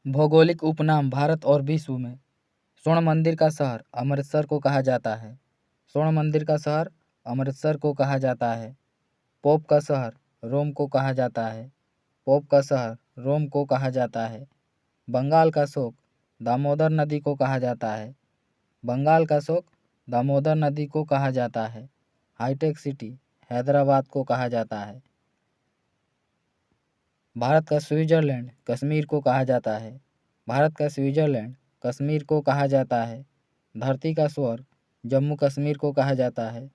भौगोलिक उपनाम भारत और विश्व में। स्वर्ण मंदिर का शहर अमृतसर को कहा जाता है। स्वर्ण मंदिर का शहर अमृतसर को कहा जाता है। पोप का शहर रोम को कहा जाता है। पोप का शहर रोम को कहा जाता है। बंगाल का शोक दामोदर नदी को कहा जाता है। बंगाल का शोक दामोदर नदी को कहा जाता है। हाईटेक सिटी हैदराबाद को कहा जाता है। भारत का स्विट्जरलैंड कश्मीर को कहा जाता है। भारत का स्विट्जरलैंड कश्मीर को कहा जाता है। धरती का स्वर्ग जम्मू कश्मीर को कहा जाता है।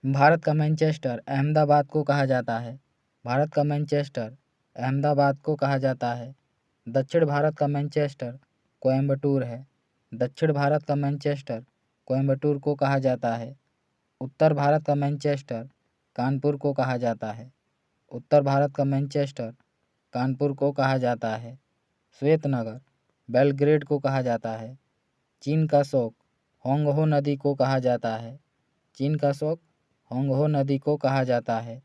भारत का मैनचेस्टर अहमदाबाद को कहा जाता है। भारत का मैनचेस्टर अहमदाबाद को कहा जाता है। दक्षिण भारत का मैनचेस्टर कोयम्बटूर है। दक्षिण भारत का मैनचेस्टर कोयम्बटूर को कहा जाता है। उत्तर भारत का मैनचेस्टर कानपुर को कहा जाता है। उत्तर भारत का मैनचेस्टर कानपुर को कहा जाता है। श्वेत नगर बेलग्रेड को कहा जाता है। चीन का शोक होंगहो नदी को कहा जाता है। चीन का शोक होंगहो नदी को कहा जाता है।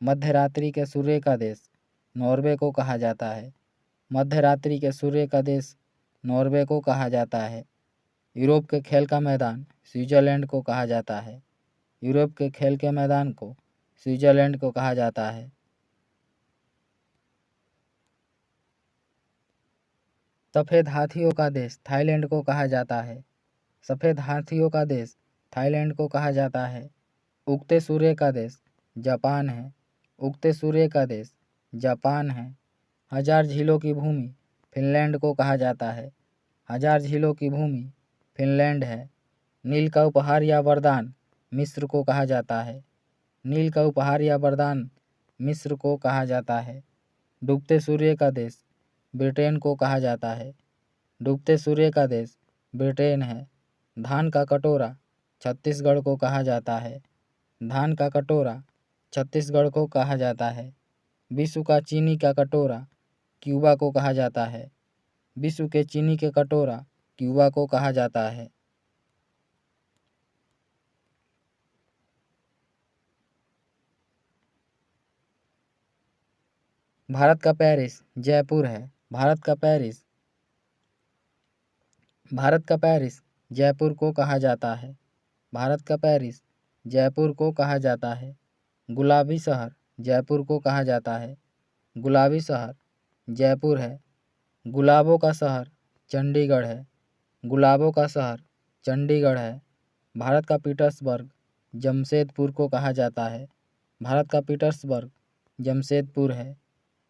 मध्यरात्रि के सूर्य का देश नॉर्वे को कहा जाता है। मध्यरात्रि के सूर्य का देश नॉर्वे को कहा जाता है। यूरोप के खेल का मैदान स्विट्जरलैंड को कहा जाता है। यूरोप के खेल के मैदान को स्विट्जरलैंड को कहा जाता है। सफ़ेद हाथियों का देश थाईलैंड को कहा जाता है। सफ़ेद हाथियों का देश थाईलैंड को कहा जाता है। उगते सूर्य का देश जापान है। उगते सूर्य का देश जापान है। हजार झीलों की भूमि फिनलैंड को कहा जाता है। हजार झीलों की भूमि फिनलैंड है। नील का उपहार या वरदान मिस्र को कहा जाता है। नील का उपहार या वरदान मिस्र को कहा जाता है। डूबते सूर्य का देश ब्रिटेन को कहा जाता है। डूबते सूर्य का देश ब्रिटेन है। धान का कटोरा छत्तीसगढ़ को कहा जाता है। धान का कटोरा छत्तीसगढ़ को कहा जाता है। विश्व का चीनी का कटोरा क्यूबा को कहा जाता है। विश्व के चीनी के कटोरा क्यूबा को कहा जाता है। भारत का पेरिस जयपुर है। भारत का पेरिस जयपुर को कहा जाता है। भारत का पेरिस जयपुर को कहा जाता है। गुलाबी शहर जयपुर को कहा जाता है। गुलाबी शहर जयपुर है। गुलाबों का शहर चंडीगढ़ है। गुलाबों का शहर चंडीगढ़ है। भारत का पीटर्सबर्ग जमशेदपुर को कहा जाता है। भारत का पीटर्सबर्ग जमशेदपुर है।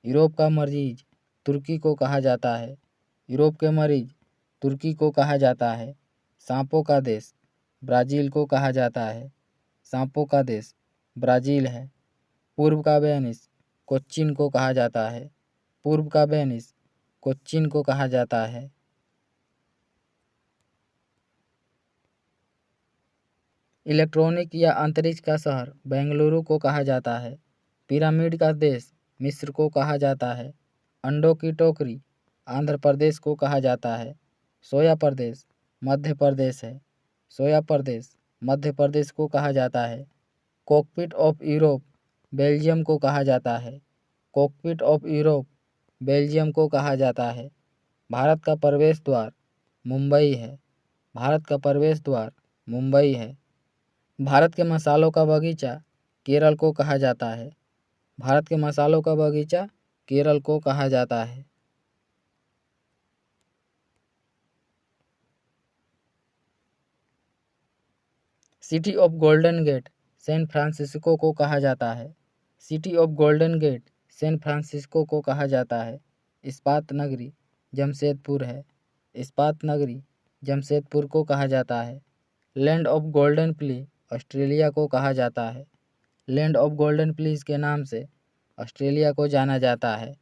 यूरोप का मरीज तुर्की को कहा जाता है। यूरोप के मरीज तुर्की को कहा जाता है। सांपों का देश ब्राज़ील को कहा जाता है। सांपों का देश ब्राज़ील है। पूर्व का वेनिस कोच्चिन को कहा जाता है। पूर्व का वेनिस कोच्चिन को कहा जाता है। इलेक्ट्रॉनिक या अंतरिक्ष का शहर बेंगलुरु को कहा जाता है। पिरामिड का देश मिस्र को कहा जाता है। अंडों की टोकरी आंध्र प्रदेश को कहा जाता है। सोया प्रदेश मध्य प्रदेश है। सोया प्रदेश मध्य प्रदेश को कहा जाता है। कॉकपिट ऑफ यूरोप बेल्जियम को कहा जाता है। कॉकपिट ऑफ यूरोप बेल्जियम को कहा जाता है। भारत का प्रवेश द्वार मुंबई है। भारत का प्रवेश द्वार मुंबई है। भारत के मसालों का बगीचा केरल को कहा जाता है। भारत के मसालों का बगीचा केरल को कहा जाता है। City of golden gate San Francisco को कहा जाता है। City of golden gate San Francisco को कहा जाता है। इस्पात नगरी जमशेदपुर है। इस्पात नगरी जमशेदपुर को कहा जाता है। Land of golden plea Australia को कहा जाता है। लैंड ऑफ गोल्डन प्लीज के नाम से ऑस्ट्रेलिया को जाना जाता है।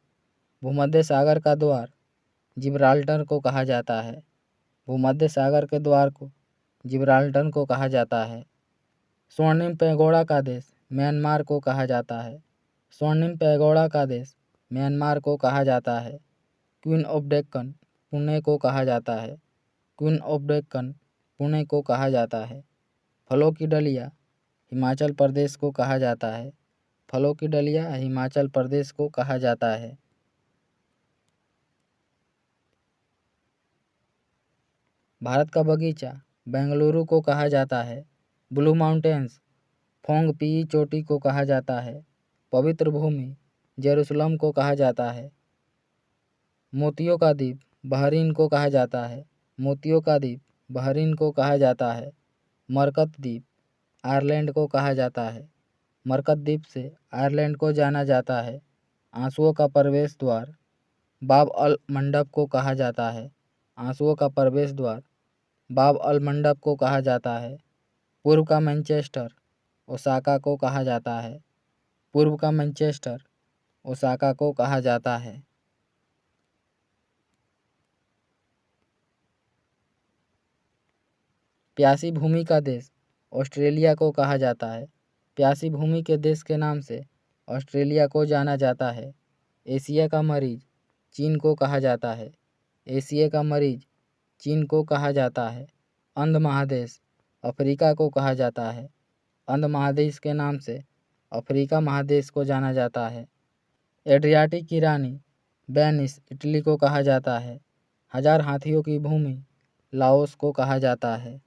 भूमध्य सागर का द्वार जिब्राल्टर को कहा जाता है। भूमध्य सागर के द्वार को जिब्राल्टर को कहा जाता है। स्वर्णिम पैगोडा का देश म्यांमार को कहा जाता है। स्वर्णिम पैगोडा का देश म्यांमार को कहा जाता है। क्वीन ऑफ डेक्कन पुणे को कहा जाता है। क्वीन ऑफ डेक्कन पुणे को कहा जाता है। फलों की डलिया हिमाचल प्रदेश को कहा जाता है। फलों की डलिया हिमाचल प्रदेश को कहा जाता है। भारत का बगीचा बेंगलुरु को कहा जाता है। ब्लू माउंटेन्स फोंगपीई चोटी को कहा जाता है। पवित्र भूमि जेरूसलम को कहा जाता है। मोतियों का द्वीप बहरीन को कहा जाता है। मोतियों का द्वीप बहरीन को कहा जाता है। मरकत द्वीप आयरलैंड को कहा जाता है। मरकत द्वीप से आयरलैंड को जाना जाता है। आंसुओं का प्रवेश द्वार बाब अल मंडप को कहा जाता है। आंसुओं का प्रवेश द्वार बाब अल मंडप को कहा जाता है। पूर्व का मैनचेस्टर ओसाका को कहा जाता है। पूर्व का मैनचेस्टर ओसाका को कहा जाता है। प्यासी भूमि का देश ऑस्ट्रेलिया को कहा जाता है। प्यासी भूमि के देश के नाम से ऑस्ट्रेलिया को जाना जाता है। एशिया का मरीज चीन को कहा जाता है। एशिया का मरीज चीन को कहा जाता है। अंध महादेश अफ्रीका को कहा जाता है। अंध महादेश के नाम से अफ्रीका महादेश को जाना जाता है। एड्रियाटिक की रानी वेनिस इटली को कहा जाता है। हजार हाथियों की भूमि लाओस को कहा जाता है।